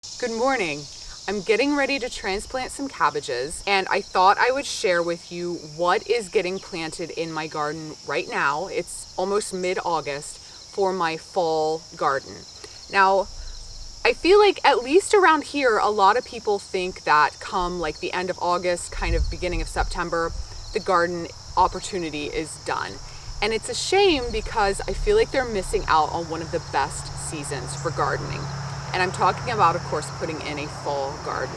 Good morning. I'm getting ready to transplant some cabbages, and I thought I would share with you what is getting planted in my garden right now. It's almost mid-August for my fall garden. Now, I feel like at least around here, a lot of people think that come like the end of August, kind of beginning of September, the garden opportunity is done. And it's a shame because I feel like they're missing out on one of the best seasons for gardening. And I'm talking about, of course, putting in a fall garden.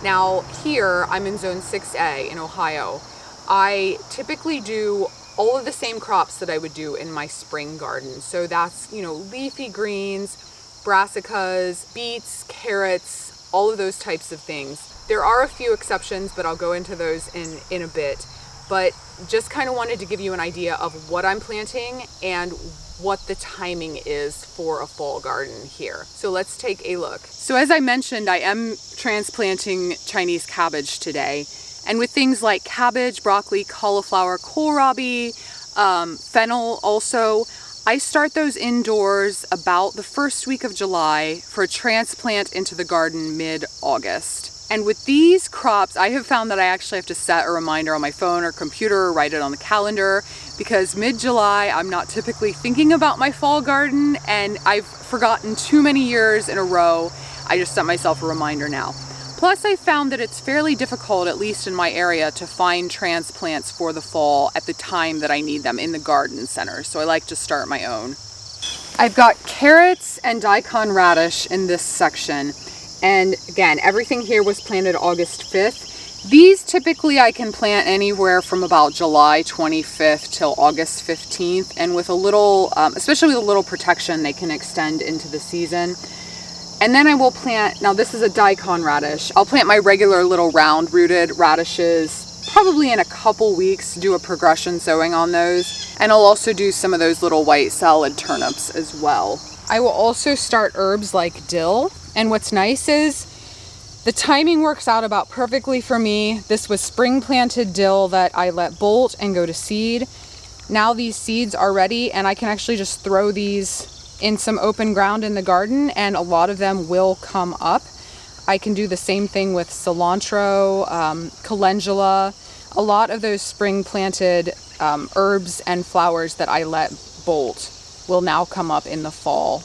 Now, here, I'm in Zone 6A in Ohio. I typically do all of the same crops that I would do in my spring garden. So that's, leafy greens, brassicas, beets, carrots, all of those types of things. There are a few exceptions, but I'll go into those in a bit. But just kind of wanted to give you an idea of what I'm planting and what the timing is for a fall garden here. So let's take a look. So as I mentioned, I am transplanting Chinese cabbage today. And with things like cabbage, broccoli, cauliflower, kohlrabi, fennel also, I start those indoors about the first week of July for a transplant into the garden mid-August. And with these crops, I have found that I actually have to set a reminder on my phone or computer or write it on the calendar, because mid-July, I'm not typically thinking about my fall garden, and I've forgotten too many years in a row. I just set myself a reminder now. Plus, I found that it's fairly difficult, at least in my area, to find transplants for the fall at the time that I need them in the garden center. So I like to start my own. I've got carrots and daikon radish in this section. And again, everything here was planted August 5th. These typically I can plant anywhere from about July 25th till August 15th. And with a little, especially with a little protection, they can extend into the season. And then I will plant, now this is a daikon radish. I'll plant my regular little round rooted radishes probably in a couple weeks, do a progression sowing on those. And I'll also do some of those little white salad turnips as well. I will also start herbs like dill. And what's nice is the timing works out about perfectly for me. This was spring planted dill that I let bolt and go to seed. Now these seeds are ready, and I can actually just throw these in some open ground in the garden, and a lot of them will come up. I can do the same thing with cilantro, calendula, a lot of those spring planted herbs and flowers that I let bolt will now come up in the fall.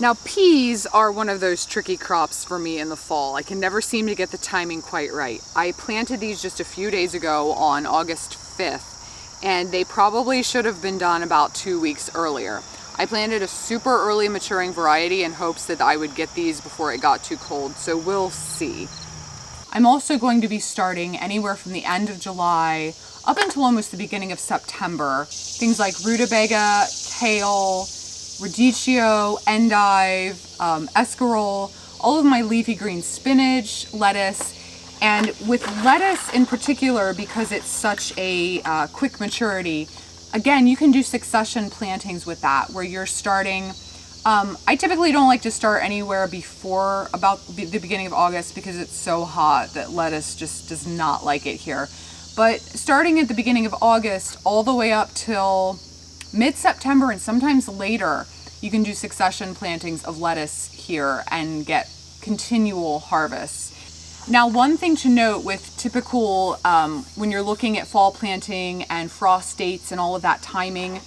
Now, peas are one of those tricky crops for me in the fall. I can never seem to get the timing quite right. I planted these just a few days ago on August 5th, and they probably should have been done about 2 weeks earlier. I planted a super early maturing variety in hopes that I would get these before it got too cold, so we'll see. I'm also going to be starting anywhere from the end of July up until almost the beginning of September. Things like rutabaga, kale, radicchio, endive, escarole, all of my leafy green spinach, lettuce. And with lettuce in particular, because it's such a quick maturity, again, you can do succession plantings with that, where you're starting, I typically don't like to start anywhere before about the beginning of August because it's so hot that lettuce just does not like it here. But starting at the beginning of August all the way up till mid-September and sometimes later, you can do succession plantings of lettuce here and get continual harvests. Now, one thing to note with typical, when you're looking at fall planting and frost dates and all of that timing,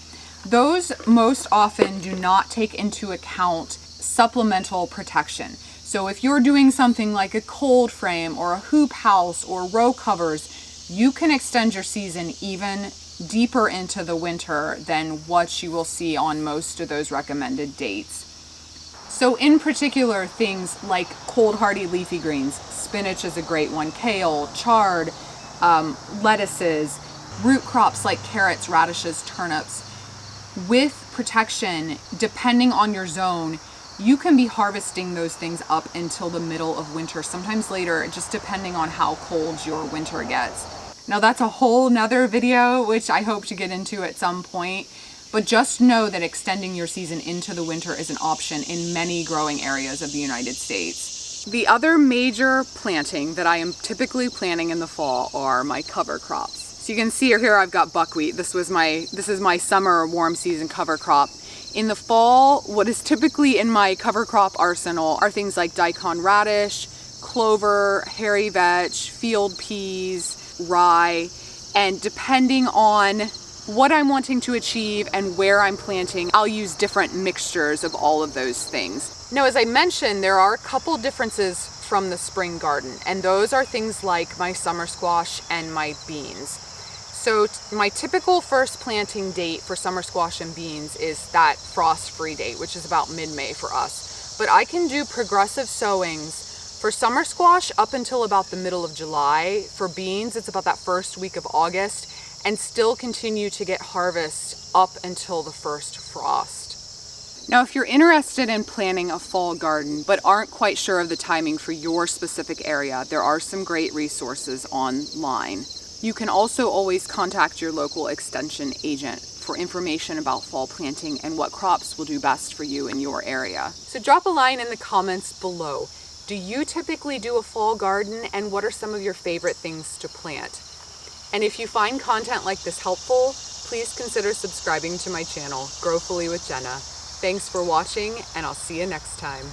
those most often do not take into account supplemental protection. So if you're doing something like a cold frame or a hoop house or row covers, you can extend your season even deeper into the winter than what you will see on most of those recommended dates. So in particular, things like cold hardy leafy greens, spinach is a great one, kale, chard, lettuces, root crops like carrots, radishes, turnips. With protection, depending on your zone, you can be harvesting those things up until the middle of winter, sometimes later, just depending on how cold your winter gets. Now that's a whole nother video, which I hope to get into at some point, but just know that extending your season into the winter is an option in many growing areas of the United States. The other major planting that I am typically planting in the fall are my cover crops. So you can see here I've got buckwheat. This is my summer warm season cover crop. In the fall, what is typically in my cover crop arsenal are things like daikon radish, clover, hairy vetch, field peas, rye, and depending on what I'm wanting to achieve and where I'm planting, I'll use different mixtures of all of those things. Now, as I mentioned, there are a couple differences from the spring garden, and those are things like my summer squash and my beans. So my typical first planting date for summer squash and beans is that frost-free date, which is about mid-May for us. But I can do progressive sowings for summer squash up until about the middle of July. For beans, it's about that first week of August, and still continue to get harvest up until the first frost. Now, if you're interested in planting a fall garden but aren't quite sure of the timing for your specific area, there are some great resources online. You can also always contact your local extension agent for information about fall planting and what crops will do best for you in your area. So drop a line in the comments below. Do you typically do a fall garden, and what are some of your favorite things to plant? And if you find content like this helpful, please consider subscribing to my channel, Growfully with Jenna. Thanks for watching, and I'll see you next time.